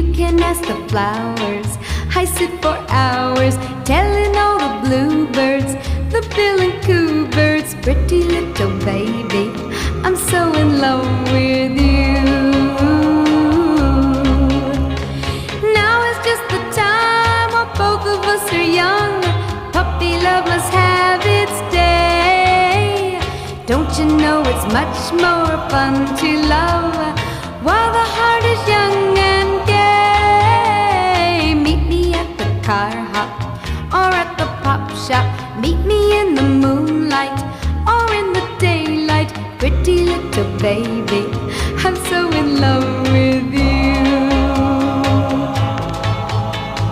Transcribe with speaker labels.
Speaker 1: You can ask the flowers. I sit for hours telling all the bluebirds, the bill and coo birds, pretty little baby, I'm so in love with you. Now is just the time while both of us are young. Puppy love must have its day. Don't you know it's much more fun to love while the heart is young and gay? Meet me at the car hop or at the pop shop. Meet me in the moonlight or in the daylight. Pretty little baby, I'm so in love